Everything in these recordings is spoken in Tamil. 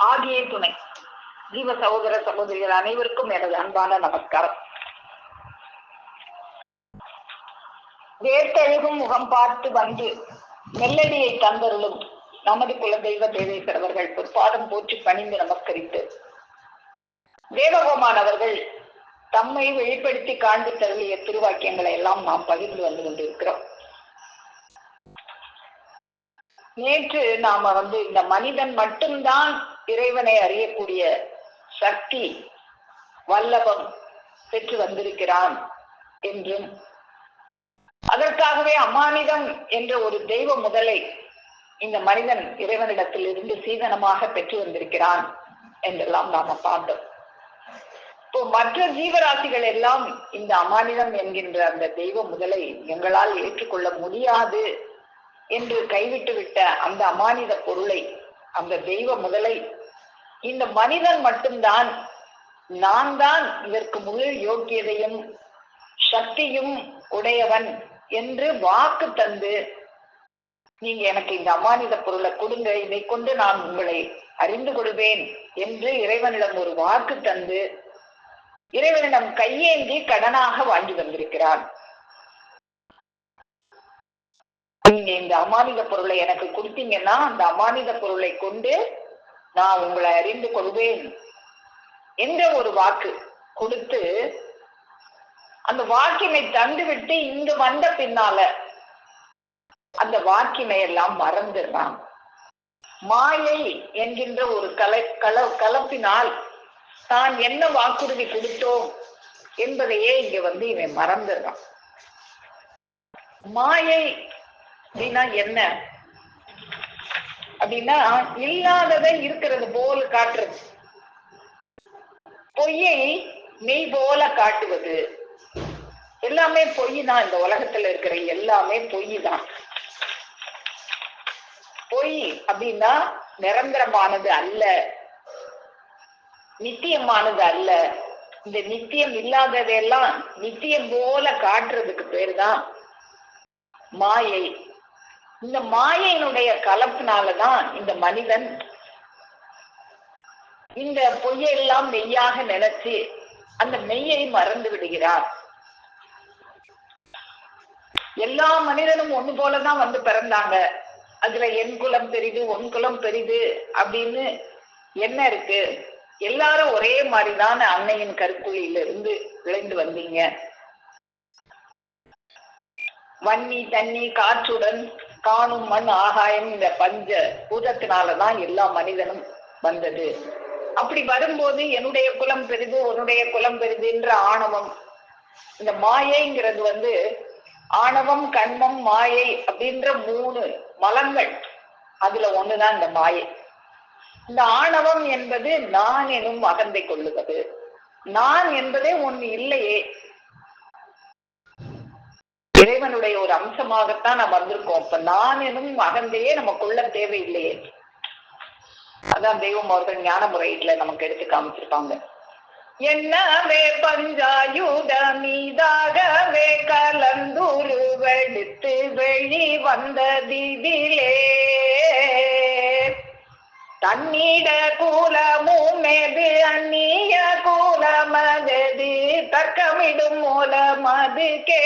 ஆகிய துணை. ஜீவ சகோதர சகோதரிகள் அனைவருக்கும் எனது அன்பான நமஸ்காரம். வேர்த்தழுகும் முகம் பார்த்து வந்து மெல்லடியை தந்தருளும் நமது குலதெய்வ தேவேஸ்வரவர்கள் பொற்பாதம் போற்றி பணிந்து நமஸ்கரித்து, தேவகோமான் அவர்கள் தம்மை வெளிப்படுத்தி காண்பு தருளிய திருவாக்கியங்களை எல்லாம் நாம் பகிர்ந்து வந்து கொண்டிருக்கிறோம். நேற்று நாம இந்த மனிதன் மட்டும்தான் இறைவனை அறியக்கூடிய சக்தி வல்லபம் பெற்று வந்திருக்கிறான் என்றும், அதற்காகவே அமானிதம் என்ற ஒரு தெய்வ முதலை இந்த மனிதன் இறைவனிடத்தில் இருந்து சீதனமாக பெற்று வந்திருக்கிறான் என்றெல்லாம் நாம பார்த்தோம். இப்போ மற்ற ஜீவராசிகள் எல்லாம் இந்த அமானிதம் என்கின்ற அந்த தெய்வ முதலை எங்களால் ஏற்றுக்கொள்ள முடியாது என்று கைவிட்டு விட்ட அந்த அமானித பொருளை, அந்த தெய்வ முதலை, இந்த மனிதன் மட்டும்தான் நான் தான் இதற்கு முழு யோக்கியதையும் சக்தியும் உடையவன் என்று வாக்கு தந்து, நீங்க எனக்கு இந்த அமானித பொருளை கொடுங்க, இதை கொண்டு நான் உங்களை அறிந்து கொள்வேன் என்று இறைவனிடம் ஒரு வாக்கு தந்து இறைவனிடம் கையேந்தி கடனாக வாங்கி வந்திருக்கிறான். நீங்க இந்த அமானித பொருளை எனக்கு கொடுத்தீங்கன்னா அந்த அமானித பொருளை கொண்டு நான் உங்களை அறிந்து கொள்வேன் என்ற ஒரு வாக்கு கொடுத்து, அந்த வாக்கினை தந்துவிட்டு இங்கு வந்த பின்னால அந்த வாக்கினை எல்லாம் மறந்துடுறான். மாயை என்கின்ற ஒரு கலப்பினால் தான் என்ன வாக்குறுதி கொடுத்தோம் என்பதையே இங்க இவன் மறந்துடுறான். மாயை அப்படின்னா என்ன அப்படின்னா, இல்லாததை இருக்கிறது போல காட்டுறது, பொய்யை மெய் போல காட்டுவது. எல்லாமே பொய் தான். இந்த உலகத்துல இருக்கிற எல்லாமே பொய் தான். பொய் அப்படின்னா நிரந்தரமானது அல்ல, நித்தியமானது அல்ல. இந்த நித்தியம் இல்லாததெல்லாம் நித்தியம் போல காட்டுறதுக்கு பேரு தான் மாயை. இந்த மாயையினுடைய கலப்பினாலதான் இந்த மனிதன் இந்த பொய்யெல்லாம் மெய்யாக நினைச்சு அந்த மெய்யை மறந்து விடுகிறார். எல்லா மனிதனும் ஒண்ணு போலதான் பிறந்தாங்க. அதுல என் குலம் பெரிது உன் குலம் பெரிது அப்படின்னு என்ன இருக்கு? எல்லாரும் ஒரே மாதிரிதான் அன்னையின் கருக்குழியில இருந்து விளைந்து வந்தீங்க. வன்னி தண்ணி காற்றுடன் காணும் மண் ஆகாயம் இந்த பஞ்ச பூதத்தினாலதான் எல்லா மனிதனும் வந்தது. அப்படி வரும்போது என்னுடைய குலம் பெரிது உன்னுடைய குலம் பெரிதுன்ற ஆணவம், இந்த மாயைங்கிறது ஆணவம் கண்மம் மாயை அப்படின்ற 3 மலங்கள். அதுல ஒண்ணுதான் இந்த மாயை. இந்த ஆணவம் என்பது நான் எனும் அகந்தை கொள்ளுவது. நான் என்பதே ஒண்ணு இல்லையே. இறைவனுடைய ஒரு அம்சமாகத்தான் நாம் வந்திருக்கோம். இப்ப நான் எனும் அகந்தையே நம்ம கொள்ள தேவையில்லையே. அதான் தெய்வம் அவர்கள் ஞான முறையில நமக்கு எடுத்து காமிச்சிருப்பாங்க. என்னவே பஞ்சாயுத மீதாகவே கலந்துருவெடுத்து வெளி வந்ததிலே தன்னிட கூலமுமெது அந்நிய கூலமது தர்க்கமிடும் மூலமது கே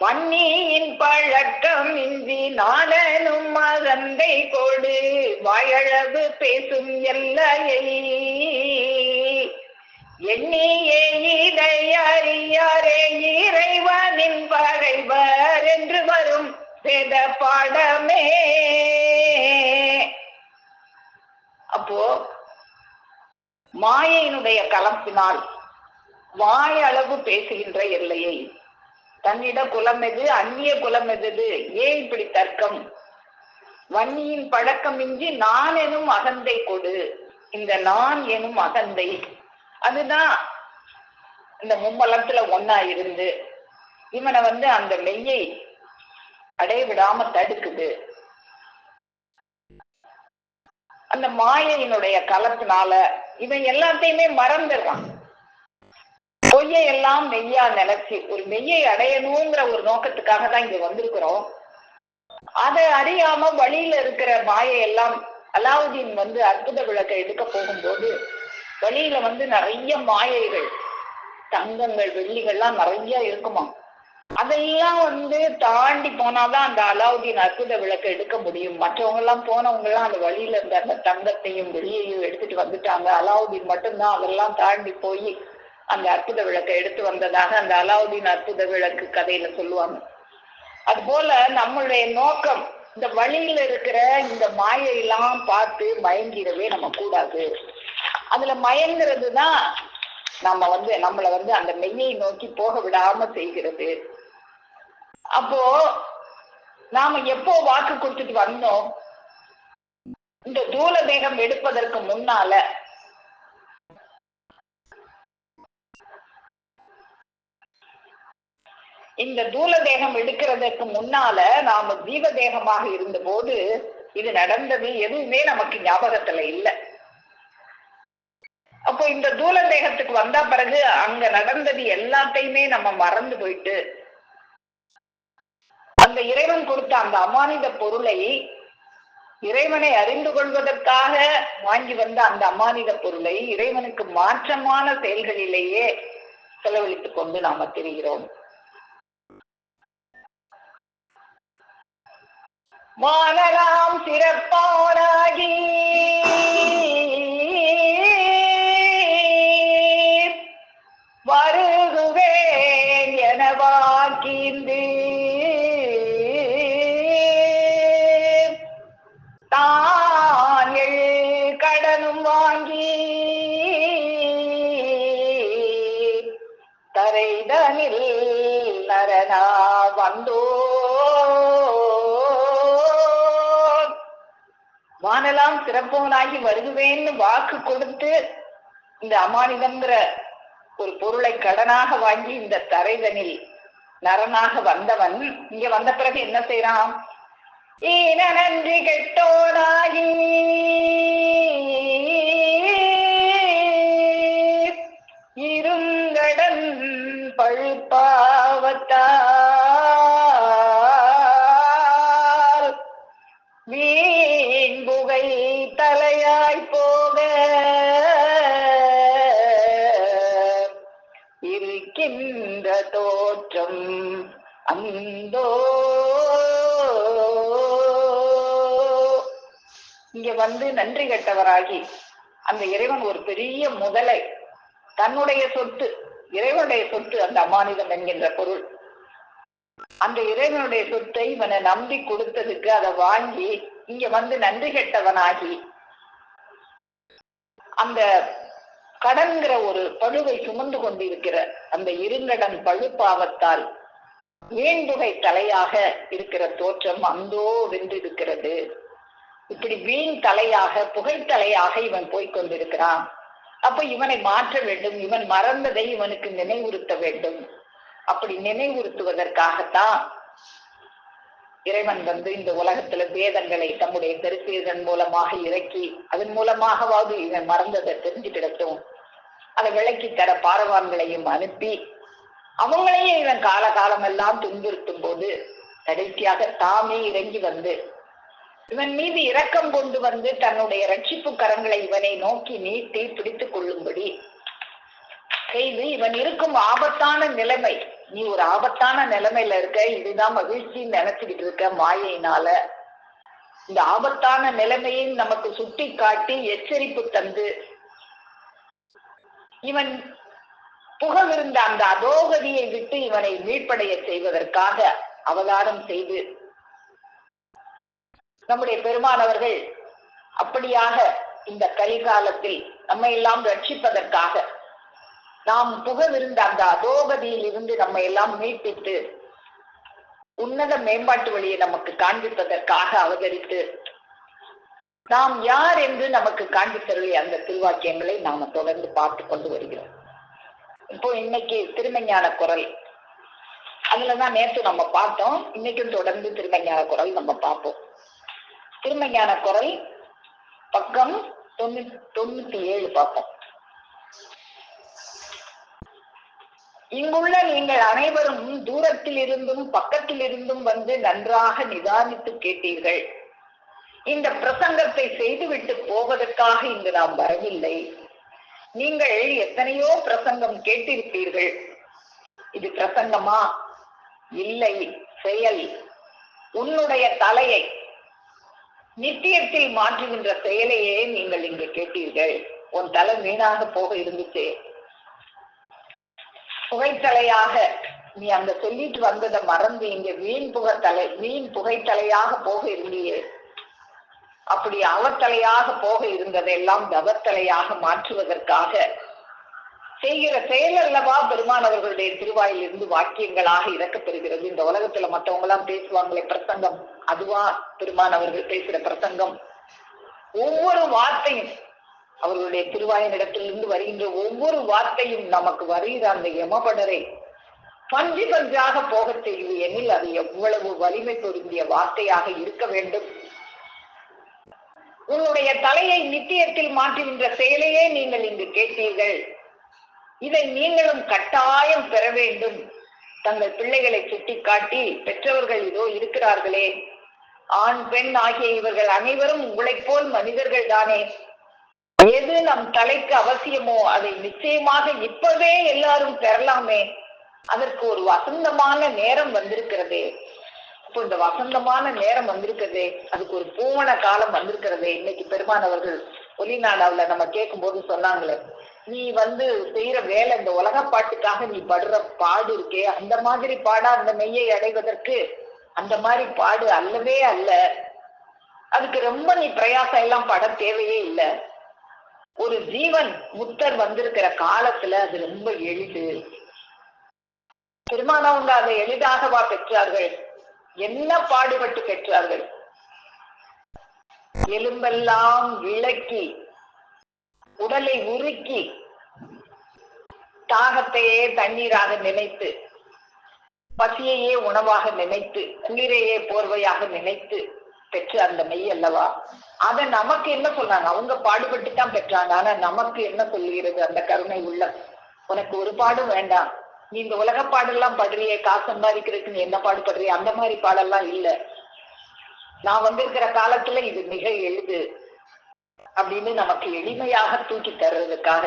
வன்னியின் பழக்கம் இன்றி நாடனும் மகந்தை கொடு வாயளவு பேசும் எல்லையை எண்ணியே இதை அறியாரே இறைவனின் பகைவர் என்று வரும் வேத பாடமே. அப்போ மாயையினுடைய கலப்பினால் வாயளவு பேசுகின்ற எல்லையை, தன்னிட குலம் எது அந்நிய குலம் எது, ஏன் இப்படி தர்க்கம், வன்னியின் பழக்கமின்றி நான் எனும் அகந்தை கொடு. இந்த நான் எனும் அகந்தை அதுதான் இந்த மும்மலத்துல ஒன்னா இருந்து இவனை அந்த மெய்யை அடைய விடாம தடுக்குது. அந்த மாயையினுடைய கலப்பினால இவன் எல்லாத்தையுமே மறந்துடுறான். பொய்யை எல்லாம் மெய்யா நினைச்சு ஒரு மெய்யை அடையணுங்கிற ஒரு நோக்கத்துக்காக தான் இங்க வந்திருக்கிறோம். அதை அறியாம வழியில இருக்கிற மாயை எல்லாம் அலாவுதீன் வந்து அற்புத விளக்கை எடுக்க போகும்போது வழியில நிறைய மாயைகள், தங்கங்கள் வெள்ளிகள்லாம் நிறைய இருக்குமா. அதெல்லாம் தாண்டி போனாதான் அந்த அலாவுதீன் அற்புத விளக்கை எடுக்க முடியும். மற்றவங்க எல்லாம் போனவங்க எல்லாம் அந்த வழியில இருந்த அந்த தங்கத்தையும் வெள்ளியையும் எடுத்துட்டு வந்துட்டாங்க. அலாவுதீன் மட்டும்தான் அதெல்லாம் தாண்டி போய் அந்த அற்புத விளக்கை எடுத்து வந்ததாக அந்த அலாவுதீன் அற்புத விளக்கு கதையில சொல்லுவாங்க. அது போல நம்மளுடைய நோக்கம் இந்த வழியில இருக்கிற இந்த மாயையெல்லாம் பார்த்து மயங்கிடவே நம்ம கூடாது. அதுல மயங்கிறதுதான் நம்மளை அந்த மெய்யை நோக்கி போக விடாம செய்கிறது. அப்போ நாம எப்போ வாக்கு கொடுத்துட்டு வந்தோம்? இந்த தூல தேகம் எடுப்பதற்கு முன்னால. இந்த தூல தேகம் எடுக்கிறதுக்கு முன்னால நாம ஜீவ தேகமாக இருந்த போது இது நடந்தது எதுவுமே நமக்கு ஞாபகத்துல இல்லை. அப்போ இந்த தூல தேகத்துக்கு வந்த பிறகு அங்க நடந்தது எல்லாத்தையுமே நம்ம மறந்து போயிட்டு அந்த இறைவன் கொடுத்த அந்த அமானித பொருளை, இறைவனை அறிந்து கொள்வதற்காக வாங்கி வந்த அந்த அமானித பொருளை இறைவனுக்கு மாற்றமான செயல்களிலேயே செலவழித்துக் கொண்டு நாம திரிகிறோம். வானலாம் சிறப்பாராகி வருகுவேன் என வாக்கிந்து தான் கடனும் வாங்கி தரைதனில் நரனா வந்தோ. வானலாம் சிறப்பவனாகி வருகுவேன்னு வாக்கு கொடுத்து இந்த அமானிதம்ங்கிற ஒரு பொருளை கடனாக வாங்கி இந்த தரைதனில் நரனாக வந்தவன் இங்க வந்த பிறகு என்ன செய்யறான்? ஈன நன்றி கெட்டோனாகி இருங்கடன் பழுப்பாவத்தால் வீண் புகை தலையாய் போக இருக்கின்ற தோற்றம் அந்தோ. இங்க நன்றி கெட்டவராகி அந்த இறைவன் ஒரு பெரிய முதலை, தன்னுடைய சொத்து, இறைவனுடைய சொத்து அந்த அமானிதம் என்கின்ற பொருள், அந்த இறைவனுடைய சொத்தை இவனை நம்பி கொடுத்ததுக்கு அதை வாங்கி இங்க நன்றி கெட்டவனாகி அந்த கடன்கிற ஒரு பழுவை சுமந்து கொண்டிருக்கிற அந்த இருங்கடன் பழுப்பாவத்தால் வீண்புகை தலையாக இருக்கிற தோற்றம் அந்தோ வென்றிருக்கிறது. இப்படி வீண் தலையாக புகைத்தலையாக இவன் போய்கொண்டிருக்கிறான். அப்ப இவனை மாற்ற வேண்டும், இவன் மறந்ததை இவனுக்கு நினைவுறுத்த வேண்டும். அப்படி நினைவுறுத்துவதற்காகத்தான் இறைவன் இந்த உலகத்துல வேதங்களை தம்முடைய பெருசேதன் மூலமாக இறக்கி அதன் மூலமாகவாவது இவன் மறந்ததை தெரிஞ்சு கிடட்டும், அதை விளக்கி தர பாரவான்களையும் அனுப்பி அவங்களையும் இவன் காலகாலம் எல்லாம் துன்புறுத்தும் போது கடைசியாக தாமே இறங்கி இவன் மீது இரக்கம் கொண்டு தன்னுடைய ரட்சிப்பு கரங்களை இவனை நோக்கி நீட்டி பிடித்துக் கொள்ளும்படி செய்து இவன் இருக்கும் ஆபத்தான நிலைமை, நீ ஒரு ஆபத்தான நிலைமையில இருக்க, இதுதான் மகிழ்ச்சின்னு நினைச்சுக்கிட்டு இருக்க மாயையினால, இந்த ஆபத்தான நிலைமையை நமக்கு சுட்டி காட்டி எச்சரிப்பு தந்து இவன் புகவிருந்த அந்த அதோகதியை விட்டு இவனை மீட்படைய செய்வதற்காக அவதாரம் செய்து நம்முடைய பெருமானவர்கள் அப்படியாக இந்த கலிகாலத்தில் நம்மை எல்லாம் ரட்சிப்பதற்காக, நாம் புகவிருந்த அந்த அதோகதியில் இருந்து நம்மை எல்லாம் மீட்பித்து உன்னத மேம்பாட்டு வழியை நமக்கு காண்பிப்பதற்காக அவதரித்து நாம் யார் என்று நமக்கு காண்பித்தருளிய அந்த திருவாக்கியங்களை நாம தொடர்ந்து பார்த்து கொண்டு வருகிறோம். இப்போ இன்னைக்கு திருமஞான குரல், அதுலதான் நேற்று நம்ம பார்த்தோம், இன்னைக்கும் தொடர்ந்து திருமஞான குரல் நம்ம பார்ப்போம். திருமஞான குரல் பக்கம் 97 பார்ப்போம். இங்குள்ள நீங்கள் அனைவரும் தூரத்தில் இருந்தும் பக்கத்தில் இருந்தும் நன்றாக நிதானித்து கேட்டீர்கள். இந்த பிரசங்கத்தை செய்துவிட்டு போவதற்காக இங்கு நாம் வரவில்லை. நீங்கள் எத்தனையோ பிரசங்கம் கேட்டிருப்பீர்கள். இது பிரசங்கமா? இல்லை, செயல். உன்னுடைய தலையை நித்தியத்தில் மாற்றுகின்ற செயலையே நீங்கள் இங்கு கேட்டீர்கள். உன் தலை வீணாக போக இருந்துச்சு, புகைத்தலையாக நீ அங்க சொல்லிட்டு வந்ததை மறந்து இங்க வீண் புகைத்தலையாக போக இருந்தியே. அப்படி அவத்தலையாக போக இருந்ததெல்லாம் தவத்தலையாக மாற்றுவதற்காக செய்கிற செயல் அல்லவா பெருமானவர்களுடைய திருவாயில் இருந்து வாக்கியங்களாக இறக்கப்பெறுகிறது. இந்த உலகத்துல மற்றவங்க எல்லாம் பேசுவாங்களே பிரசங்கம், அதுவா பெருமானவர்கள் பேசுற பிரசங்கம்? ஒவ்வொரு வார்த்தையும் அவர்களுடைய திருவாயினிடத்திலிருந்து வருகின்ற ஒவ்வொரு வார்த்தையும் நமக்கு வருகிற அந்த யமபடரை பஞ்சு பஞ்சாக போக செய்வது எனில் அது எவ்வளவு வலிமை பொருந்திய வார்த்தையாக இருக்க வேண்டும். உன்னுடைய தலையை நித்தியத்தில் மாற்றுகின்ற செயலையே நீங்கள் இங்கு கேட்டீர்கள். இதை நீங்களும் கட்டாயம் பெற வேண்டும். தங்கள் பிள்ளைகளை சுட்டிக்காட்டி, பெற்றவர்கள் இதோ இருக்கிறார்களே, ஆண் பெண் ஆகிய இவர்கள் அனைவரும் உங்களைப் போல் மனிதர்கள் தானே, எது நம் தலைக்கு அவசியமோ அதை நிச்சயமாக இப்பவே எல்லாரும் பெறலாமே. அதற்கு ஒரு வசந்தமான நேரம் வந்திருக்கிறதே. இப்போ இந்த வசந்தமான நேரம் வந்திருக்கிறதே, அதுக்கு ஒரு பூவன காலம் வந்திருக்கிறதே. இன்னைக்கு பெருமானவர்கள் ஒலிநாடாவுல நம்ம கேட்கும் போது சொன்னாங்களே, நீ செய்யற வேலை, இந்த உலக பாட்டுக்காக நீ படுற பாடு இருக்கே, அந்த மாதிரி பாடா அந்த மெய்யை அடைவதற்கு? அந்த மாதிரி பாடு அல்லவே அல்ல. அதுக்கு ரொம்ப நீ பிரயாசம் எல்லாம் பட தேவையே இல்லை. ஒரு ஜீவன் முத்தர் வந்திருக்கிற காலத்துல அது ரொம்ப எளிது. பெருமானவங்க அதை எளிதாகவா பெற்றார்கள்? என்ன பாடுபட்டு பெற்றார்கள்? எலும்பெல்லாம் விளக்கி, உடலை உருக்கி, தாகத்தையே தண்ணீராக நினைத்து, பசியையே உணவாக நினைத்து, குளிரையே போர்வையாக நினைத்து பெற்ற அந்த மெய் அல்லவா? அத நமக்கு என்ன சொன்னாங்க? அவங்க பாடுபட்டு தான் பெற்றாங்க. ஆனா நமக்கு என்ன சொல்லுகிறது அந்த கருணை உள்ளம்? உனக்கு ஒரு பாடும் வேண்டாம், நீ இந்த உலக பாடெல்லாம் படுறியே, காசு சம்பாதிக்கிறதுக்கு நீ என்ன பாடுபடுறிய, அந்த மாதிரி பாடெல்லாம் இல்லை. நான் வந்திருக்கிற காலத்துல இது மிக எளிது அப்படின்னு நமக்கு எளிமையாக தூக்கி தர்றதுக்காக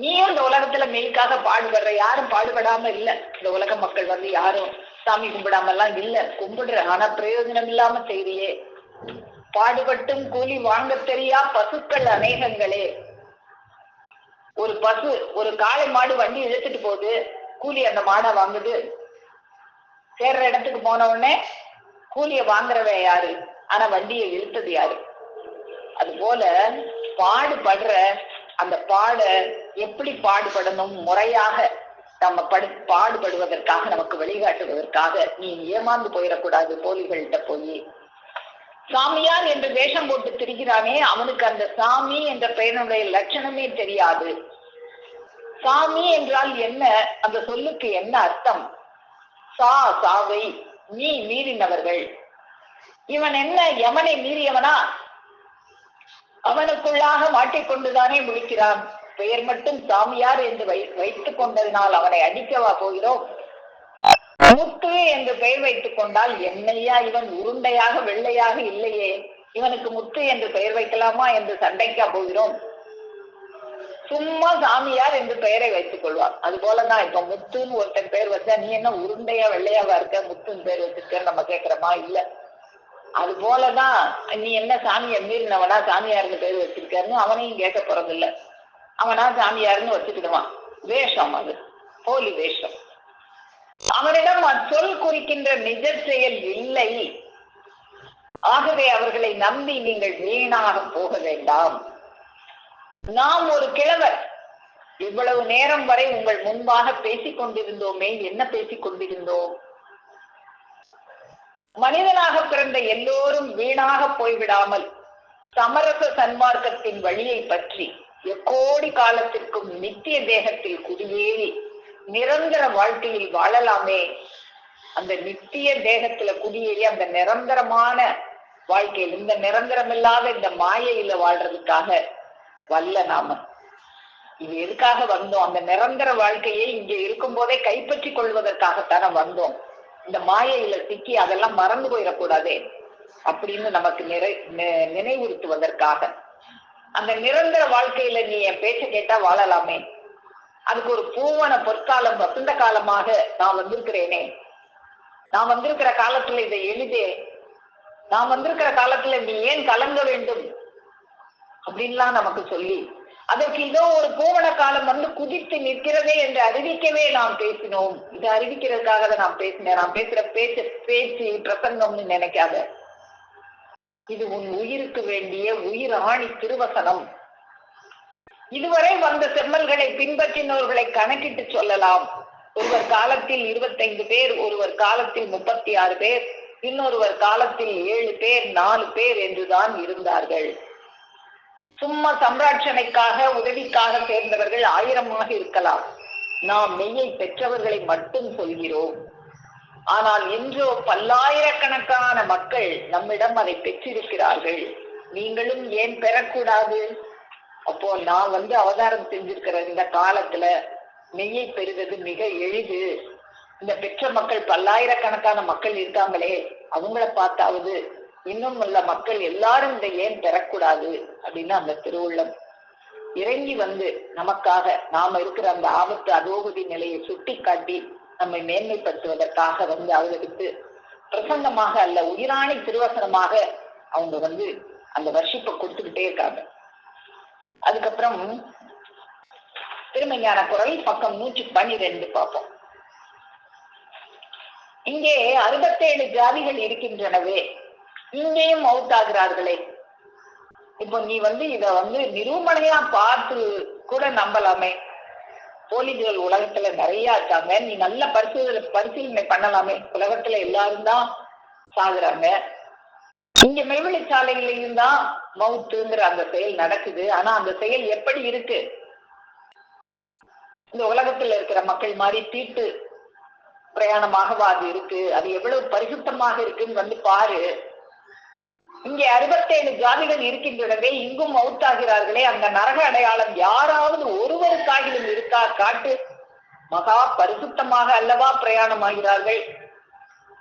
நீயும் இந்த உலகத்துல மெய்க்காக பாடுபடுற. யாரும் பாடுபடாம இல்ல. இந்த உலக மக்கள் யாரும் சாமி கும்பிடாம எல்லாம் இல்ல, கும்பிடுற. ஆனா பிரயோஜனம் இல்லாம செய்றியே. பாடுபட்டும் கூலி வாங்க தெரியா பசுக்கள் அநேகங்களே. ஒரு பசு, ஒரு காளை மாடு வண்டி இழுத்துட்டு போகுது, கூலி அந்த மாடை வாங்குது. சேர்ற இடத்துக்கு போன உடனே கூலிய வாங்குறவன் யாரு? ஆனா வண்டியை இழுத்தது யாரு? அது போல பாடுபடுற அந்த பாட எப்படி பாடுபடணும் முறையாக நம்ம பாடுபடுவதற்காக நமக்கு வழிகாட்டுவதற்காக நீ ஏமாந்து போயிடக்கூடாது. போலிகள்கிட்ட போய் சாமியார் என்று வேஷம் போட்டு திரிகிறானே, அவனுக்கு அந்த சாமி என்ற பெயருடைய லட்சணமே தெரியாது. சாமி என்றால் என்ன? அந்த சொல்லுக்கு என்ன அர்த்தம்? சாவை நீ மீறினவர்கள். இவன் என்ன யமனை மீறியவனா? அவனுக்குள்ளாக மாட்டிக்கொண்டுதானே முடிக்கிறான். பெயர் மட்டும் சாமியார் என்று வைத்துக் கொண்டதினால் அவனை அடிக்கவா போகிறோம்? முத்து என்று பெயர் வைத்துக் கொண்டால் என்னையா இவன் உருண்டையாக வெள்ளையாக இல்லையே, இவனுக்கு முத்து என்று பெயர் வைக்கலாமா என்று சண்டைக்கா போகிறோம்? சும்மா சாமியார் என்று பெயரை வைத்துக் கொள்வார். அது போலதான் இப்ப முத்துன்னு ஒருத்தன் பெயர் வச்சா, நீ என்ன உருண்டையா வெள்ளையாவா இருக்க, முத்துன்னு பேர் வச்சிருக்க நம்ம கேக்குறோமா? இல்ல. அது போலதான் நீ என்ன சாமியை மீறினவனா, சாமியாருன்னு பேர் வச்சிருக்காருன்னு அவனையும் கேட்க போறதில்ல. அவனா சாமியாருன்னு வச்சுக்கிடுவான். வேஷம், அது போலி வேஷம். அவனிடம் சொல் குறிக்கின்ற நிஜ செயல் இல்லை. ஆகவே அவர்களை நம்பி நீங்கள் வீணாக போக வேண்டாம். நாம் ஒரு கிழவர் இவ்வளவு நேரம் வரை உங்கள் முன்பாக பேசிக் கொண்டிருந்தோமே, என்ன பேசிக் கொண்டிருந்தோம்? மனிதனாக பிறந்த எல்லோரும் வீணாக போய்விடாமல் சமரச சன்மார்க்கத்தின் வழியை பற்றி எக்கோடி காலத்திற்கும் நித்திய தேகத்தில் குடியேறி நிரந்தர வாழ்க்கையில் வாழலாமே. அந்த நித்திய தேகத்துல குடியேறி அந்த நிரந்தரமான வாழ்க்கையில், இந்த நிரந்தரமில்லாத இந்த மாயையில வாழ்றதுக்காக வல்ல நாம இது எதுக்காக வந்தோம்? அந்த நிரந்தர வாழ்க்கையை இங்க இருக்கும் போதே கைப்பற்றி கொள்வதற்காகத்தான வந்தோம். இந்த மாயையில சிக்கி அதெல்லாம் மறந்து போயிடக்கூடாதே. அப்படின்னு நமக்கு நினைவுறுத்துவதற்காக. அந்த நிரந்தர வாழ்க்கையில நீ என் பேச்ச கேட்டா வாழலாமே, அதுக்கு ஒரு பூவன பொற்காலம் வசந்த காலமாக நான் வந்திருக்கிறேனே, நான் வந்திருக்கிற காலத்துல இதை எழுதே, நான் வந்திருக்கிற காலத்துல நீ ஏன் கலங்க வேண்டும் அப்படின்லாம் நமக்கு சொல்லி, அதற்கு இதோ ஒரு பூவன காலம் வந்து குதித்து நிற்கிறதே என்று அறிவிக்கவே நாம் பேசினோம். இதை அறிவிக்கிறதுக்காக தான் நான் பேசினேன். நான் பேசுற பேச்சு பிரசங்கம்னு நினைக்காத, இது உன் உயிருக்கு வேண்டிய உயிர் ஆணி திருவசனம். இதுவரை வந்த செம்மல்களை பின்பற்றினவர்களை கணக்கிட்டு சொல்லலாம். ஒருவர் காலத்தில் 25 பேர், ஒருவர் காலத்தில் 36 பேர், இன்னொருவர் காலத்தில் 7 பேர், 4 பேர் என்றுதான் இருந்தார்கள். சும்மா சம்ராட்சணைக்காக உதவிக்காக சேர்ந்தவர்கள் 1000 இருக்கலாம். நாம் மெய்யை பெற்றவர்களை மட்டும் சொல்கிறோம். ஆனால் இன்றோ பல்லாயிரக்கணக்கான மக்கள் நம்மிடம் அதை பெற்றிருக்கிறார்கள். நீங்களும் ஏன் பெறக்கூடாது? அப்போ நான் அவதாரம் செஞ்சிருக்கிற இந்த காலத்துல மெய்யை பெறுவது மிக எளிது. இந்த பெற்ற மக்கள் பல்லாயிரக்கணக்கான மக்கள் இருக்காங்களே, அவங்கள பார்த்தாவது இன்னும் உள்ள மக்கள் எல்லாரும் இதை ஏன் பெறக்கூடாது அப்படின்னு அந்த திருவுள்ளம் இறங்கி நமக்காக நாம இருக்கிற அந்த ஆபத்து அதோகதி நிலையை சுட்டி காட்டி நம்மை மேன்மைப்படுத்துவதற்காக அவர்களுக்கு பிரசங்கமாக அல்ல, உயிராணி திருவசனமாக அவங்க அந்த வர்ஷிப்பை கொடுத்துக்கிட்டே இருக்காங்க. அதுக்கப்புறம் திருமஞான குரல் பக்கம் 112 பார்ப்போம். இங்கே 67 ஜாதிகள் இருக்கின்றனவே, இங்கேயும் மவுத் ஆகிறார்களே. இப்போ நீ இத நிரூபணையா பார்த்து கூட நம்பலாமே. போலிகள் உலகத்துல நிறைய இருக்காங்க, நீ நல்ல பரிசீலனை பண்ணலாமே. உலகத்துல எல்லாரும் தான் சாகுறாங்க, இங்க மெய்வெளி சாலைகளையும் தான் மவுத்துங்கிற அந்த செயல் நடக்குது. ஆனா அந்த செயல் எப்படி இருக்கு? இந்த உலகத்துல இருக்கிற மக்கள் மாதிரி தீட்டு பிரயாணமாகவா அது இருக்கு? அது எவ்வளவு பரிசுத்தமாக இருக்குன்னு பாரு. இங்கே 67 ஜாதிகள் இருக்கின்றனவே, இங்கும் மவுத்தாகிறார்களே. அந்த நரக அடையாளம் யாராவது ஒருவருக்காகிலும் இருக்கா? காட்டு. மகா பரிசுத்தமாக அல்லவா பிரயாணமாகிறார்கள்.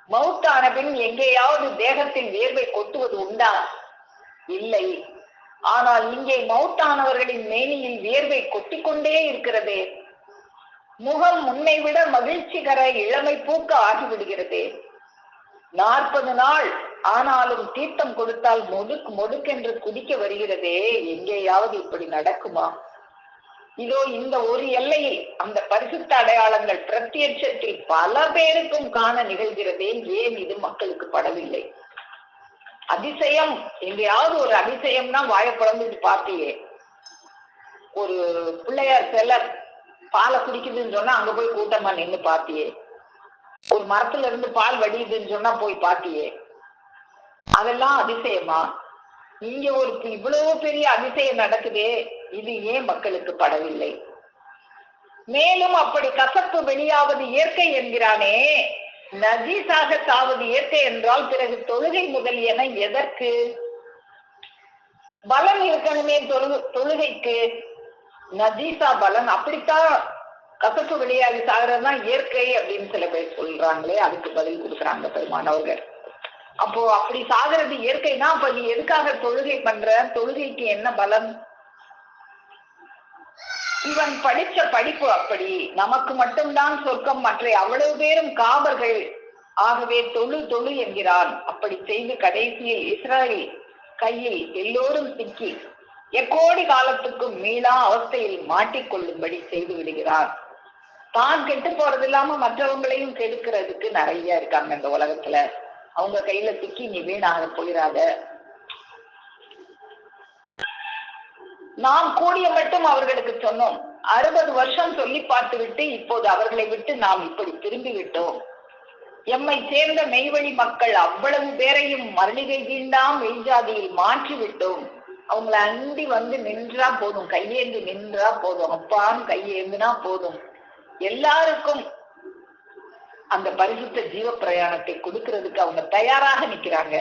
மவுத்தான பின் எங்கேயாவது தேகத்தில் வேர்வை கொட்டுவது உண்டா? இல்லை. ஆனால் இங்கே மவுத்தானவர்களின் மேனியில் வேர்வை கொட்டிக்கொண்டே இருக்கிறதே. முகம் முன்னை விட மகிழ்ச்சிகர இளமை பூக்க ஆகிவிடுகிறதே. 40 நாள் ஆனாலும் தீர்த்தம் கொடுத்தால் மொடுக்கென்று குடிக்க வருகிறதே. எங்கேயாவது இப்படி நடக்குமா? இதோ இந்த ஒரு எல்லையில் அந்த பரிசுத்த அடையாளங்கள் பிரத்யட்சத்தில் பல பேருக்கும் காண நிகழ்கிறதே. ஏன் இது மக்களுக்கு படவில்லை? அதிசயம், எங்கேயாவது ஒரு அதிசயம்னா வாயப்படந்துட்டு பார்த்தியே. ஒரு பிள்ளையார் சில பாலை குடிக்குதுன்னு சொன்னா அங்க போய் கூட்டமா நின்று பார்த்தியே. ஒரு மரத்துல இருந்து பால் வடியுதுன்னு சொன்னா போய் பார்த்தியே. அதெல்லாம் அதிசயமா? இங்க ஒரு இவ்வளவு பெரிய அதிசயம் நடக்குதே, இது ஏன் மக்களுக்கு படவில்லை? மேலும் அப்படி கசப்பு வெளியாவது இயற்கை என்கிறானே, நஜீஸாக சாவது இயற்கை என்றால் பிறகு தொழுகை முதலியன எதற்கு? பலன் இருக்கணுமே தொழுகைக்கு. நஜீசா பலன், அப்படித்தான் கசப்பு வெளியாகி சாகிறதுதான் இயற்கை அப்படின்னு சில பேர் சொல்றாங்களே, அதுக்கு பதில் கொடுக்குறாங்க பெருமானவர்கள். அப்போ அப்படி சாகிறது இயற்கைனா அப்ப நீ எதுக்காக தொழுகை பண்ற? தொழுகைக்கு என்ன பலன்? இவன் படிச்ச படிப்பு அப்படி, நமக்கு மட்டும்தான் சொர்க்கம், மற்ற அவ்வளவு பேரும் காவர்கள். ஆகவே தொழு என்கிறான். அப்படி செய்து கடைசியில் இஸ்ராயல் கையில் எல்லோரும் சிக்கி எக்கோடி காலத்துக்கும் மீளா அவஸ்தையில் மாட்டிக்கொள்ளும்படி செய்து விடுகிறான். தான் கெட்டு போறது இல்லாம மற்றவங்களையும் கெடுக்கிறதுக்கு நிறைய இருக்காங்க இந்த உலகத்துல. அவங்க கையில சிக்கி நீ வீணாக போயிடாத. நாம் கூடிய மட்டும் அவர்களுக்கு சொன்னோம். 60 வருஷம் சொல்லி பார்த்து விட்டு இப்போது அவர்களை விட்டு நாம் இப்படி திரும்பி விட்டோம். எம்மை சேர்ந்த மெய்வழி மக்கள் அவ்வளவு பேரையும் மரணிகை தீண்டாம் மெய்ஜாதியில் மாற்றி விட்டோம். அவங்கள அண்டி நின்றா போதும், கையேந்து நின்றா போதும், அப்பான்னு கையேந்துனா போதும். எல்லாருக்கும் அந்த பரிசுத்த ஜீவ பிரயாணத்தை கொடுக்கிறதுக்கு அவங்க தயாராக நிக்கிறாங்க.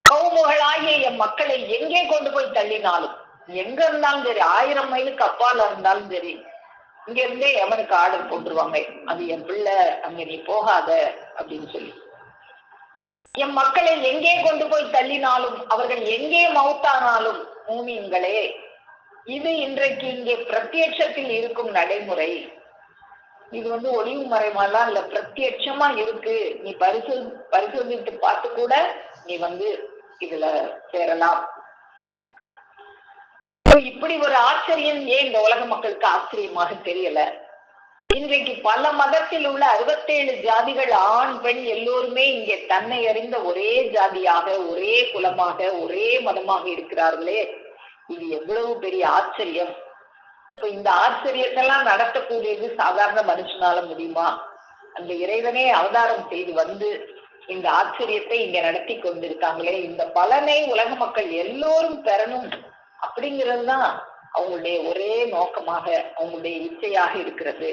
கவுமுகளாகிய என் மக்களை எங்கே கொண்டு போய் தள்ளினாலும், எங்க இருந்தாலும் சரி, 1000 மைலுக்கு அப்பால இருந்தாலும் சரி, இங்க இருந்தே எவனுக்கு ஆர்டர் போட்டுருவாங்க, அது என் பிள்ளை, அங்க நீ போகாத அப்படின்னு சொல்லி. எம் மக்களை எங்கே கொண்டு போய் தள்ளினாலும் அவர்கள் எங்கே மௌத்தானாலும் மூமின்களே, இது இன்றைக்கு இங்கே பிரத்யட்சத்தில் இருக்கும் நடைமுறை. இது ஒளிவு மறைமாலாம் இல்ல, பிரத்யட்சமா இருக்கு. நீ பரிசோதித்து பார்த்து கூட நீ இதுல சேரலாம். இப்படி ஒரு ஆச்சரியம் ஏன் இந்த உலக மக்களுக்கு ஆச்சரியமாக தெரியல? இன்றைக்கு பல மதத்தில் உள்ள 67 ஜாதிகள், ஆண் பெண் எல்லோருமே இங்கே தன்னை அறிந்த ஒரே ஜாதியாக, ஒரே குலமாக, ஒரே மதமாக இருக்கிறார்களே, இது எவ்வளவு பெரிய ஆச்சரியம்! இந்த ஆச்சரியத்தெல்லாம் நடத்தக்கூடியது சாதாரண மனுஷனால முடியுமா? அந்த இறைவனே அவதாரம் செய்து இந்த ஆச்சரியத்தை இங்க நடத்தி கொண்டிருக்காங்களே, இந்த பலனை உலக மக்கள் எல்லோரும் பெறணும் அப்படிங்கிறது தான் அவங்களுடைய ஒரே நோக்கமாக, அவங்களுடைய இச்சையாக இருக்கிறது.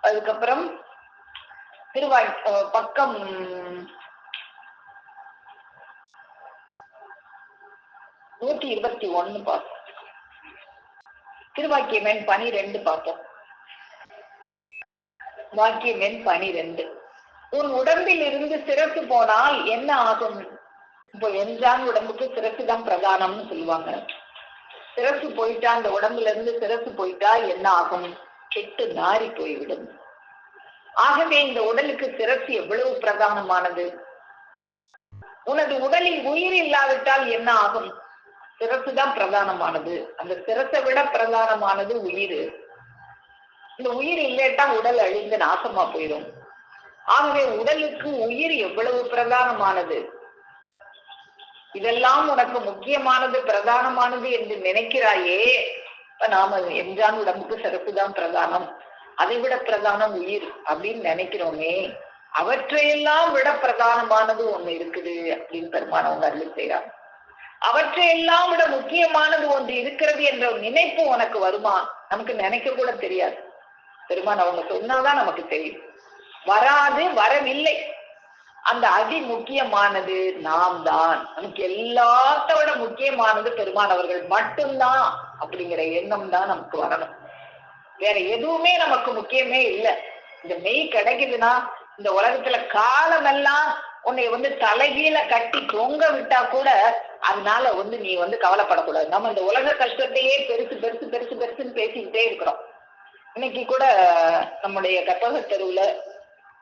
அதுக்கப்புறம் பக்கம் 121 பார்ப்போம். திருவாக்கியம் எண் 12 பார்ப்போம். வாக்கியம் எண் 12. உன் உடம்பில் இருந்து சிரசு போனால் என்ன ஆகும்? இப்போ எஞ்சான் உடம்புக்கு சிரசு தான் பிரதானம்னு சொல்லுவாங்க. சிரசு போயிட்டா, அந்த உடம்புல இருந்து சிரசு போயிட்டா என்ன ஆகும்? கெட்டு நாரி போய்விடும். ஆகவே இந்த உடலுக்கு சிரசு எவ்வளவு பிரதானமானது. உனது உடலில் உயிர் இல்லாவிட்டால் என்ன ஆகும்? சிரசு தான் பிரதானமானது. அந்த சிரசை விட பிரதானமானது உயிர். இந்த உயிர் இல்லட்டா உடல் அழிந்து நாசமா போயிடும். ஆகவே உடலுக்கு உயிர் எவ்வளவு பிரதானமானது. இதெல்லாம் உனக்கு முக்கியமானது, பிரதானமானது என்று நினைக்கிறாயே. நாம எஞ்சான் உடம்புக்கு சிறப்பு தான் பிரதானம், அதை விட பிரதானம் உயிர் அப்படின்னு நினைக்கிறோமே, அவற்றையெல்லாம் விட பிரதானமானது ஒண்ணு இருக்குது அப்படின்னு பெருமானவங்க அருள் செய்யறாங்க. அவற்றையெல்லாம் விட முக்கியமானது ஒன்று இருக்கிறது என்ற நினைப்பு உனக்கு வருமா? நமக்கு நினைக்க கூட தெரியாது. பெருமான் அவங்க சொன்னாதான் நமக்கு தெரியும். வராது, வரவில்லை. அந்த அதி முக்கியமானது நாம் தான். நமக்கு எல்லாத்த விட முக்கியமானது பெருமானவர்கள் மட்டும்தான் அப்படிங்கிற எண்ணம் தான் நமக்கு வரணும். வேற எதுவுமே நமக்கு முக்கியமே இல்லை. இந்த மெய் கிடைக்குதுன்னா இந்த உலகத்துல காலமெல்லாம் உன்னை தலைகீழ கட்டி தொங்க விட்டா கூட அதனால நீ கவலைப்படக்கூடாது. நம்ம இந்த உலக கஷ்டத்தையே பெருசு பெருசு பெருசு பெருசுன்னு பேசிக்கிட்டே இருக்கிறோம். இன்னைக்கு கூட நம்முடைய கற்பக தெருவுல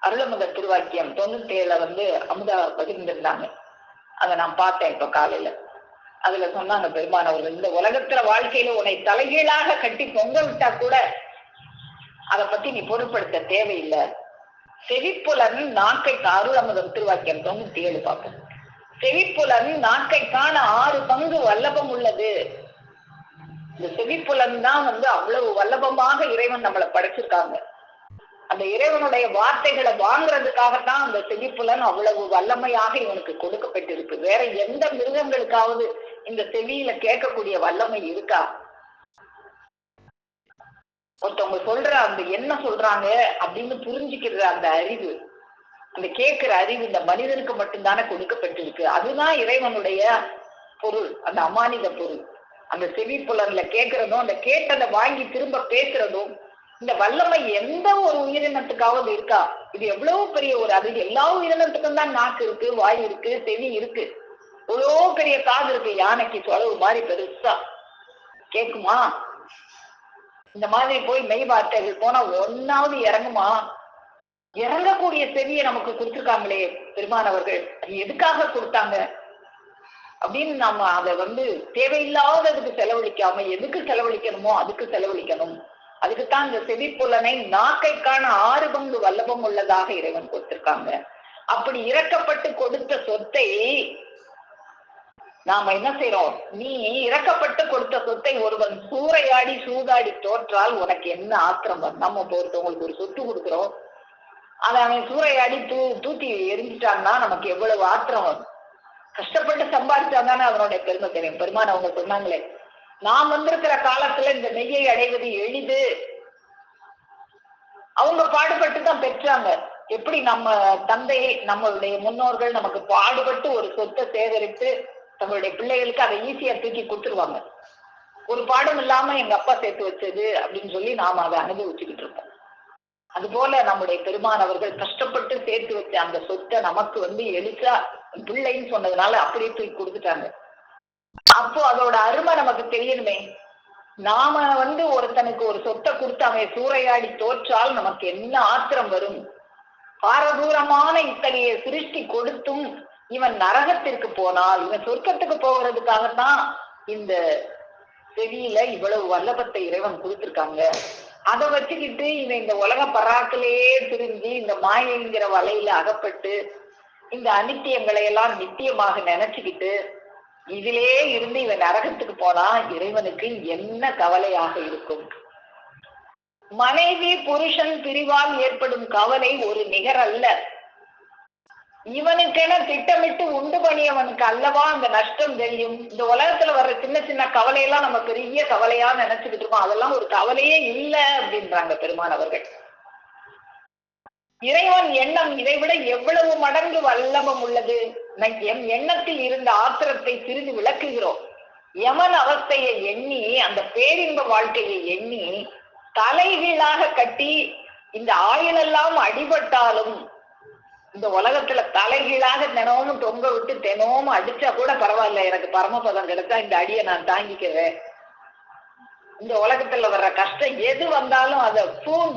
அருளமுதர் திருவாக்கியம் 97 அமுதா பகிர்ந்திருந்தாங்க. அதை நான் பார்த்தேன் இப்ப காலையில. அதுல சொன்னாங்க பெருமானவர்கள், இந்த உலகத்துல வாழ்க்கையில உன்னை தலைகீழாக கட்டி தொங்க விட்டா கூட அதை பத்தி நீ பொருட்படுத்த தேவையில்லை. செவிப்புலன் நாக்கை அருளமுதம் திருவாக்கியம் 97 பார்ப்போம். செவிப்புலன் நாக்கை காண 6 பங்கு வல்லபம் உள்ளது. இந்த செவிப்புலன் தான் அவ்வளவு வல்லபமாக இறைவன் நம்மளை படைச்சிருக்காங்க. அந்த இறைவனுடைய வார்த்தைகளை வாங்குறதுக்காகத்தான் அந்த செவிப்புலன் அவ்வளவு வல்லமையாக இவனுக்கு கொடுக்கப்பட்டிருக்கு. வேற எந்த மிருகங்களுக்காவது இந்த செவியில கேட்கக்கூடிய வல்லமை இருக்கா? ஒருத்தவங்க சொல்ற அந்த என்ன சொல்றாங்க அப்படின்னு புரிஞ்சுக்கிற அந்த அறிவு, அந்த கேட்கிற அறிவு இந்த மனிதனுக்கு மட்டும்தானே கொடுக்கப்பட்டிருக்கு. அதுதான் இறைவனுடைய பொருள், அந்த அமானித பொருள். அந்த செவிப்புலன்ல கேட்கிறதும், அந்த கேட்டதை வாங்கி திரும்ப பேசுறதும், இந்த வல்லமை எந்த ஒரு உயிரினத்துக்காவது இருக்கா? இது எவ்வளவு பெரிய ஒரு அது எல்லா உயிரினத்துக்கும் தான் நாக்கு இருக்கு, வாய் இருக்கு, செவி இருக்கு, எவ்வளோ பெரிய காது இருக்கு. யானைக்கு சொலவு மாதிரி பெருசா கேக்குமா? இந்த மாதிரி போய் மெய் வார்த்தைகள் போனா ஒன்னாவது இறங்குமா? இறங்கக்கூடிய செவியை நமக்கு கொடுத்துருக்காங்களே பெருமானவர்கள், அது எதுக்காக கொடுத்தாங்க அப்படின்னு நாம அதை தேவையில்லாததுக்கு செலவழிக்காம எதுக்கு செலவழிக்கணுமோ அதுக்கு செலவழிக்கணும். அதுக்குத்தான் இந்த செவிப்புலனை நாக்கைக்கான 6 பங்கு வல்லபம் உள்ளதாக இறைவன் கொடுத்திருக்காங்க. அப்படி இறக்கப்பட்டு கொடுத்த சொத்தை நாம என்ன செய்யறோம்? நீ இறக்கப்பட்டு கொடுத்த சொத்தை ஒருவன் சூறையாடி சூதாடி தோற்றால் உனக்கு என்ன ஆத்திரம் வரும்? நம்ம ஒருத்தவங்களுக்கு ஒரு சொத்து கொடுக்குறோம், அதை அவன் சூறையாடி தூத்தி எரிஞ்சிட்டான்னா நமக்கு எவ்வளவு ஆத்திரம் வரும்? கஷ்டப்பட்டு சம்பாதிச்சாதானே அவனுடைய பெருமை தெரியும். பெருமான் அவங்க சொன்னாங்களே, நாம் வந்திருக்கிற காலத்துல இந்த மெய்யை அடைவது எளிது. அவங்க பாடுபட்டு தான் பெற்றாங்க. எப்படி நம்ம தந்தை, நம்மளுடைய முன்னோர்கள் நமக்கு பாடுபட்டு ஒரு சொத்தை சேகரித்து தங்களுடைய பிள்ளைகளுக்கு அதை ஈஸியா தூக்கி கொடுத்துருவாங்க. ஒரு பாடம் இல்லாம எங்க அப்பா சேர்த்து வச்சது அப்படின்னு சொல்லி நாம அதை அனுபவிச்சுக்கிட்டு இருக்கோம். அதுபோல நம்முடைய பெருமான் அவர்கள் கஷ்டப்பட்டு சேர்த்து வச்ச அந்த சொத்தை நமக்கு எலிசா பிள்ளைன்னு சொன்னதுனால அப்படியே தூக்கி கொடுத்துட்டாங்க. அப்போ அதோட அருமை நமக்கு தெரியணுமே. நாம ஒருத்தனுக்கு ஒரு சொத்தை கொடுத்து அவன் சூறையாடி தோற்றால் நமக்கு என்ன ஆத்திரம் வரும். பாரதூரமான இத்தகைய சிருஷ்டி கொடுத்தும் இவன் நரகத்திற்கு போனால் இவன் சொர்க்கத்துக்கு போகிறதுக்காகத்தான் இந்த செவியில இவ்வளவு வல்லபத்தை இறைவன் கொடுத்திருக்காங்க. அதை வச்சுக்கிட்டு இவன் இந்த உலக பராக்கிலேயே திரிஞ்சு இந்த மாயங்கிற வலையில அகப்பட்டு இந்த அனித்தியங்களை எல்லாம் நித்தியமாக நினைச்சுக்கிட்டு இதிலே இருந்து இவன் நரகத்துக்கு போனா இறைவனுக்கு என்ன கவலையாக இருக்கும். மனைவி புருஷன் பிரிவால் ஏற்படும் கவலை ஒரு நிகர் அல்ல. இவனுக்கென திட்டமிட்டு உண்டு பண்ணியவனுக்கு அல்லவா அந்த நஷ்டம் தெரியும். இந்த உலகத்துல வர்ற சின்ன சின்ன கவலையெல்லாம் நம்ம பெரிய கவலையா நினைச்சுக்கிட்டு இருக்கோம். அதெல்லாம் ஒரு கவலையே இல்லை அப்படின்றாங்க பெருமான் அவர்கள். இறைவன் எண்ணம் இதைவிட எவ்வளவு மடங்கு வல்லபம் உள்ளது. எம் எண்ணத்தில் இருந்த ஆத்திரத்தை சிறிது விளக்குகிறோம். யமன் அவஸ்தையை எண்ணி அந்த பேரின்ப வாழ்க்கையை எண்ணி தலைகீழாக கட்டி இந்த ஆயுளெல்லாம் அடிபட்டாலும் இந்த உலகத்துல தலைகீழாக தினமும் தொங்க விட்டு தினமும் அடிச்சா கூட பரவாயில்ல, எனக்கு பரமபதம் கிடைச்சா இந்த அடியை நான் தாங்கிக்கிறேன். இந்த உலகத்துல வர்ற கஷ்டம் எது வந்தாலும் அதை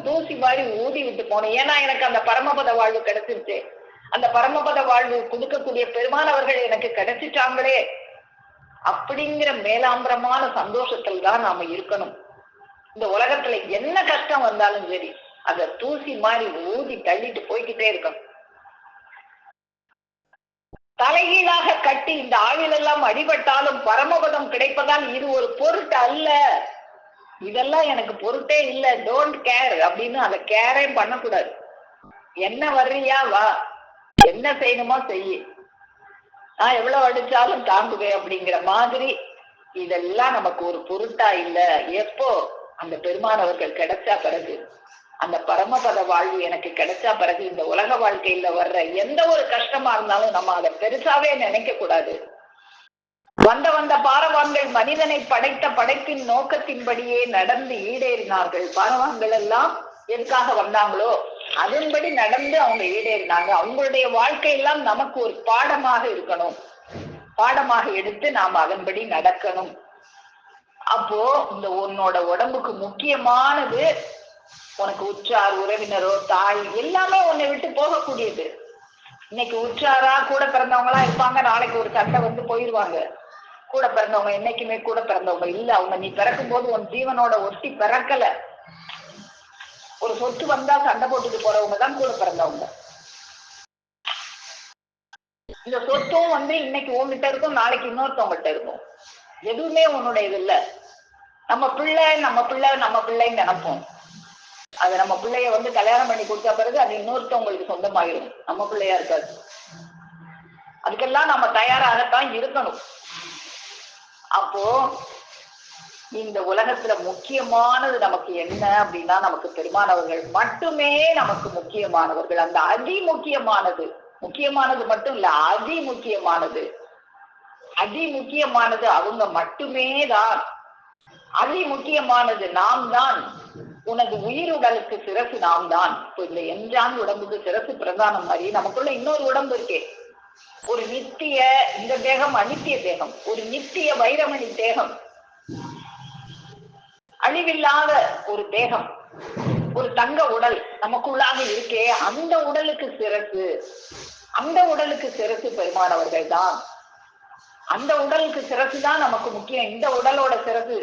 தூசி மாதிரி ஊதி விட்டு போனேன். ஏன்னா எனக்கு அந்த பரமபத வாழ்வு கிடைச்சிருச்சு. அந்த பரமபத வாழ்வு கொடுக்கக்கூடிய பெருமானவர்கள் எனக்கு கிடைச்சிட்டாங்களே அப்படிங்கிற மேலாம்பரமான சந்தோஷத்துல தான் நாம இருக்கணும். இந்த உலகத்துல என்ன கஷ்டம் வந்தாலும் சரி அதை தூசி மாதிரி ஊதி தள்ளிட்டு போய்கிட்டே இருக்கணும். தலைகீழாக கட்டி இந்த ஆயுளெல்லாம் அடிபட்டாலும் பரமபதம் கிடைப்பதால் இது ஒரு பொருட்டு அல்ல. இதெல்லாம் எனக்கு பொருட்டே இல்லை, டோன்ட் கேர் அப்படின்னு அதை கேரே பண்ணக்கூடாது. என்ன வர்றியா வா, என்ன செய்யணுமோ செய்ய, நான் எவ்வளவு அடிச்சாலும் தாங்குவேன் அப்படிங்கிற மாதிரி இதெல்லாம் நமக்கு ஒரு பொருட்டா இல்ல. எப்போ அந்த பெருமானவர்கள் கிடைச்சா பிறகு, அந்த பரமபத வாழ்வு எனக்கு கிடைச்சா பிறகு இந்த உலக வாழ்க்கையில வர்ற எந்த ஒரு கஷ்டமா இருந்தாலும் நம்ம அதை பெருசாவே நினைக்க கூடாது. வந்த பாரவான்கள் மனிதனை படைத்த படைப்பின் நோக்கத்தின்படியே நடந்து ஈடேறினார்கள். பாரவான்கள் எல்லாம் எதுக்காக வந்தாங்களோ அதன்படி நடந்து அவங்க ஈடேறினாங்க. அவங்களுடைய வாழ்க்கையெல்லாம் நமக்கு ஒரு பாடமாக இருக்கணும், பாடமாக எடுத்து நாம் அதன்படி நடக்கணும். அப்போ இந்த உன்னோட உடம்புக்கு முக்கியமானது உனக்கு உற்றார் உறவினரோ தாய் எல்லாமே உன்னை விட்டு போகக்கூடியது. இன்னைக்கு உற்றாரா கூட பிறந்தவங்களா இருப்பாங்க, நாளைக்கு ஒரு சண்டை போயிடுவாங்க. கூட பிறந்தவங்க என்னைக்குமே கூட பிறந்தவங்க இல்ல. அவங்க நீ பிறக்கும் போது உன் ஜீவனோட ஒட்டி பிறக்கல. ஒரு சொத்து வந்தா சண்டை போட்டுட்டு போறவங்க தான் கூட பிறந்தவங்க. இந்த சொத்தும் இன்னைக்கு உன்கிட்ட இருக்கும், நாளைக்கு இன்னொருத்தவங்ககிட்ட இருக்கும். எதுவுமே உன்னுடைய இது இல்ல. நம்ம பிள்ளைன்னு நினைப்போம். அது நம்ம பிள்ளைய கல்யாணம் பண்ணி கொடுத்த பிறகு அது இன்னொருத்தவங்களுக்கு சொந்தமாயிரும், நம்ம பிள்ளையா இருக்காது. அதுக்கெல்லாம் நம்ம தயாராகத்தான் இருக்கணும். அப்போ இந்த உலகத்துல முக்கியமானது நமக்கு என்ன அப்படின்னா, நமக்கு பெருமானவர்கள் மட்டுமே நமக்கு முக்கியமானவர்கள். அந்த முக்கியமானது மட்டும் இல்ல, அதிமுக்கியமானது அவங்க மட்டுமே தான். அதிமுக்கியமானது நாம் தான். உனது உயிருடலுக்கு சிரசு நாம் தான். இப்போ இந்த எஞ்சான் உடம்புக்கு சிரசு பிரதானம் மாதிரி நமக்குள்ள இன்னொரு உடம்பு இருக்கே, ஒரு நித்திய, இந்த தேகம் அனித்திய தேகம், ஒரு நித்திய வைரமணி தேகம், அழிவில்லாத ஒரு தேகம், ஒரு தங்க உடல் நமக்குள்ளாக இருக்கே. அந்த உடலுக்கு சிரசு பெருமானவர்கள் தான். அந்த உடலுக்கு சிரசு தான் நமக்கு முக்கியம். இந்த உடலோட சிரசு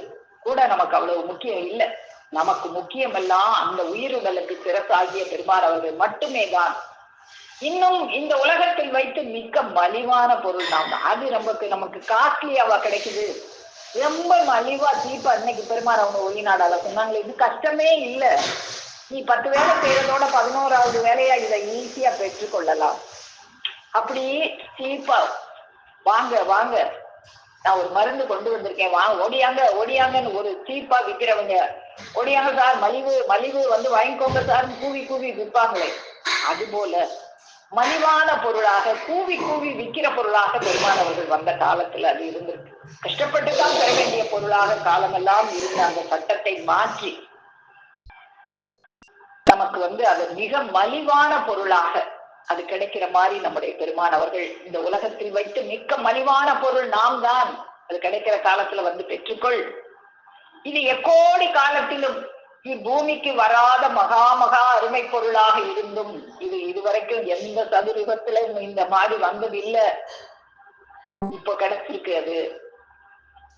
கூட நமக்கு அவ்வளவு முக்கியம் இல்லை. நமக்கு முக்கியம் எல்லாம் அந்த உயிருடலுக்கு சிரசாகிய பெருமானவர்கள் மட்டுமே தான். இன்னும் இந்த உலகத்தில் வைத்து மிக்க மலிவான பொருள் நாம். அது நமக்கு காஸ்ட்லியாவா கிடைக்குது, ரொம்ப மலிவா சீப்பா. இன்னைக்கு பெருமானவங்க ஒளிநாடால சொன்னாங்களே, இது கஷ்டமே இல்லை. நீ 10 வேலை செய்யறதோட 11வது வேலையா இதை ஈஸியா பெற்றுக்கொள்ளலாம். அப்படி சீப்பா வாங்க, நான் ஒரு மருந்து கொண்டு வந்திருக்கேன், ஓடியாங்கன்னு ஒரு சீப்பா விற்கிறவங்க, ஓடியாங்க சார், மலிவு வாங்கிக்கோங்க சார் கூவி விற்பாங்களே, அது போல மலிவான பொருளாக கூவி விற்கிற பொருளாக பெருமானவர்கள் வந்த காலத்துல அது இருந்திருக்கு. கஷ்டப்பட்டுதான் பெற வேண்டிய பொருளாக காலமெல்லாம் இருந்த அந்த சட்டத்தை மாற்றி நமக்கு அது மிக மலிவான பொருளாக அது கிடைக்கிற மாதிரி நம்முடைய பெருமான் அவர்கள் இந்த உலகத்தில் வைத்து மிக்க மலிவான பொருள் நாம் தான், அது கிடைக்கிற காலத்துல பெற்றுக்கொள். இது எக்கோடி காலத்திலும் பூமிக்கு வராத மகா மகா அருமை பொருளாக இருந்தும் இது இதுவரைக்கும் எந்த சதுரயுகத்திலும் இந்த மாதிரி வந்ததில்லை, இப்ப கிடைச்சிருக்கு. அது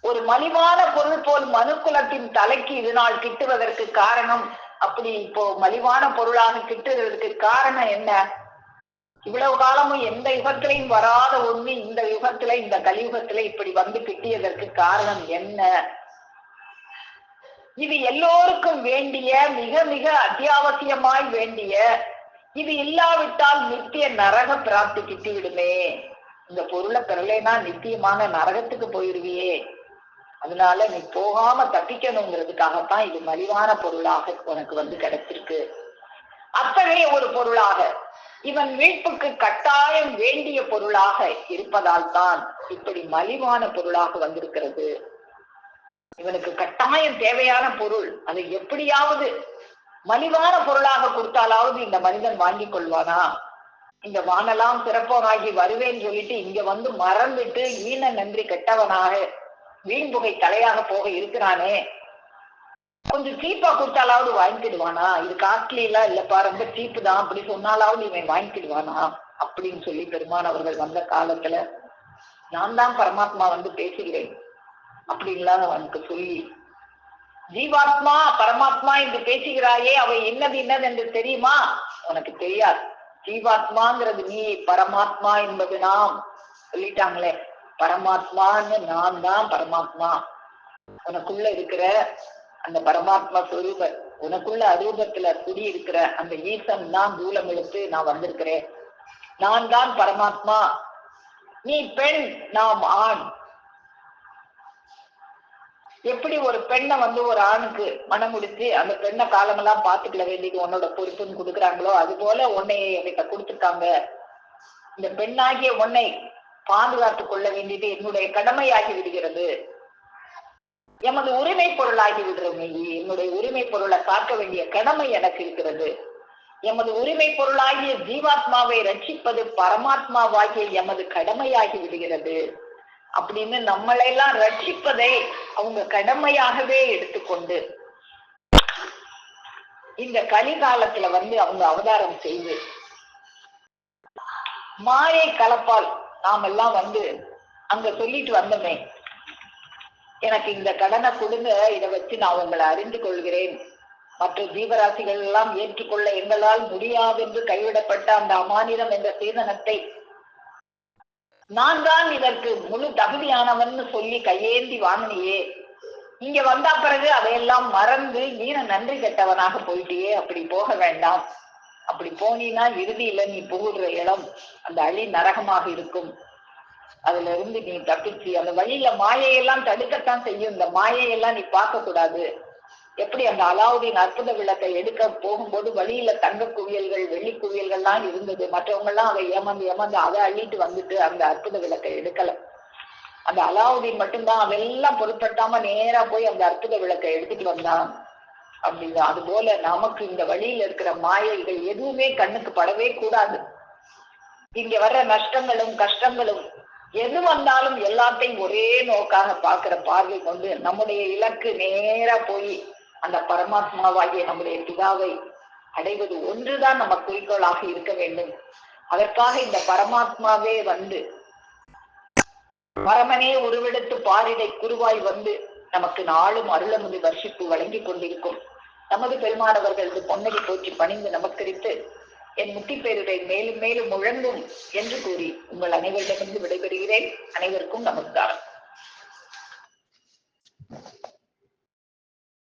ஒரு மலிவான பொருள் போல் மனுக்குலத்தின் தலைக்கு இது நாள் கிட்டுவதற்கு காரணம், அப்படி இப்போ மலிவான பொருளாக கிட்டுவதற்கு காரணம் என்ன? இவ்வளவு காலமும் எந்த யுகத்திலையும் வராத ஒண்ணு இந்த யுகத்துல, இந்த கலியுகத்துல இப்படி கிட்டியதற்கு காரணம் என்ன? இது எல்லோருக்கும் வேண்டிய மிக மிக அத்தியாவசியமாய் வேண்டிய, இது இல்லாவிட்டால் நித்திய நரக பிராப்தி கிட்டிவிடுமே. இந்த பொருளை பெறலைன்னா நித்தியமான நரகத்துக்கு போயிருவியே. அதனால நீ போகாம தப்பிக்கணுங்கிறதுக்காகத்தான் இது மலிவான பொருளாக உனக்கு கிடைச்சிருக்கு. அத்தகைய ஒரு பொருளாக இவன் மீட்புக்கு கட்டாயம் வேண்டிய பொருளாக இருப்பதால் தான் இப்படி மலிவான பொருளாக வந்திருக்கிறது. இவனுக்கு கட்டாயம் தேவையான பொருள், அதை எப்படியாவது மலிவான பொருளாக கொடுத்தாலாவது இந்த மனிதன் வாங்கி கொள்வானா? இந்த வானெல்லாம் சிறப்பவனாகி வருவேன்னு சொல்லிட்டு இங்க மறந்துட்டு ஈன நன்றி கெட்டவனாக வீண் புகை தலையாக போக இருக்கிறானே, கொஞ்சம் சீப்பா கொடுத்தாலாவது வாங்கிக்கிடுவானா? இது காஸ்ட்லி எல்லாம் இல்லப்பா, ரொம்ப சீப்பு தான், அப்படி சொன்னாலாவது இவன் வாங்கிக்கிடுவானா அப்படின்னு சொல்லி பெருமான் அவர்கள் வந்த காலத்துல நான் தான் பரமாத்மா பேசுகிறேன் அப்படின்லாம் அவனுக்கு சொல்லி, ஜீவாத்மா பரமாத்மா என்று பேசுகிறாயே, அவை என்னது என்று தெரியுமா? உனக்கு தெரியாது. ஜீவாத்மாங்கிறது நீ, பரமாத்மா என்பது நாம். சொல்லிட்டாங்களே, பரமாத்மான்னு நான் தான் பரமாத்மா. உனக்குள்ள இருக்கிற அந்த பரமாத்மா சொரூப, உனக்குள்ள அரூபத்துல குடி இருக்கிற அந்த ஈசன் தான் தூலம் எடுத்து நான் வந்திருக்கிறேன். நான் தான் பரமாத்மா. நீ பெண், நாம் ஆண். எப்படி ஒரு பெண்ணை ஒரு ஆணுக்கு மனம் முடிச்சு அந்த பெண்ணை காலமெல்லாம் பார்த்துக்கல வேண்டியது உன்னோட பொறுப்புன்னு கொடுக்குறாங்களோ, அது போல உன்னை என்கிட்ட கொடுத்துருக்காங்க. இந்த பெண்ணாகிய உன்னை பாதுகாத்துக் கொள்ள வேண்டியது என்னுடைய கடமையாகி விடுகிறது. எமது உரிமை பொருளாகி விடுறோமே, என்னுடைய உரிமை பொருளை காக்க வேண்டிய கடமை எனக்கு இருக்கிறது. எமது உரிமை பொருளாகிய ஜீவாத்மாவை ரட்சிப்பது பரமாத்மாவாகிய எமது கடமையாகி விடுகிறது அப்படின்னு நம்மளெல்லாம் ரட்சிப்பதை அவங்க கடமையாகவே எடுத்துக்கொண்டு இந்த கலிகாலத்துல அவங்க அவதாரம் செய்து மாயை கலப்பால் நாம எல்லாம் அங்க சொல்லிட்டு வந்தோமே, எனக்கு இந்த கடனை கொடுங்க, இதை வச்சு நான் உங்களை அறிந்து கொள்கிறேன், மற்ற ஜீவராசிகள் எல்லாம் ஏற்றுக்கொள்ள எங்களால் முடியாது என்று கைவிடப்பட்ட அந்த அமானிதம் என்ற சேதனத்தை நான் தான் இதற்கு முழு தகுதியானவன் சொல்லி கையேந்தி வாங்கினியே, இங்க வந்தா பிறகு அதையெல்லாம் மறந்து ஈன நன்றி கெட்டவனாக போயிட்டியே. அப்படி போக வேண்டாம். அப்படி போனீன்னா இறுதியில நீ புகுற இடம் அந்த அழி நரகமாக இருக்கும். அதுல இருந்து நீ தப்பிச்சு அந்த வழியில மாயையெல்லாம் தடுக்கத்தான் செய்யும். இந்த மாயையெல்லாம் நீ பார்க்க கூடாது. எப்படி அந்த அலாவுதீன் அற்புத விளக்கை எடுக்க போகும்போது வழியில தங்க குவியல்கள் வெள்ளி குவியல்கள்லாம் இருந்தது, மற்றவங்க எல்லாம் அதை ஏமாந்து அதை அள்ளிட்டு வந்துட்டு அந்த அற்புத விளக்கை எடுக்கல. அந்த அலாவுதீன் மட்டும்தான் அதெல்லாம் பொருட்படுத்தாம நேரா போய் அந்த அற்புத விளக்கை எடுத்துட்டு வந்தான். அப்படின்னா அது போல நமக்கு இந்த வழியில இருக்கிற மாயைகள் எதுவுமே கண்ணுக்கு படவே கூடாது. இங்க வர்ற நஷ்டங்களும் கஷ்டங்களும் எது வந்தாலும் எல்லாத்தையும் ஒரே நோக்காக பார்க்கிற பார்வை கொண்டு நம்முடைய இலக்கு நேரா போய் அந்த பரமாத்மாவாகிய நம்முடைய பிதாவை அடைவது ஒன்றுதான் நம்ம குறிக்கோளாக இருக்க வேண்டும். அதற்காக இந்த பரமாத்மாவே பரமனே உருவெடுத்து பாரிடை குருவாய் நமக்கு நாளும் அருளமுது வர்ஷிப்பு வழங்கி கொண்டிருக்கும் நமது பெருமானவர்கள் பொன்னடி போற்றி பணிந்து நமஸ்கரித்து என் முத்தி பேருரை மேலும் மேலும் முழங்கும் என்று கூறி உங்கள் அனைவரிடமிருந்து விடைபெறுகிறேன். அனைவருக்கும் நமஸ்காரம்.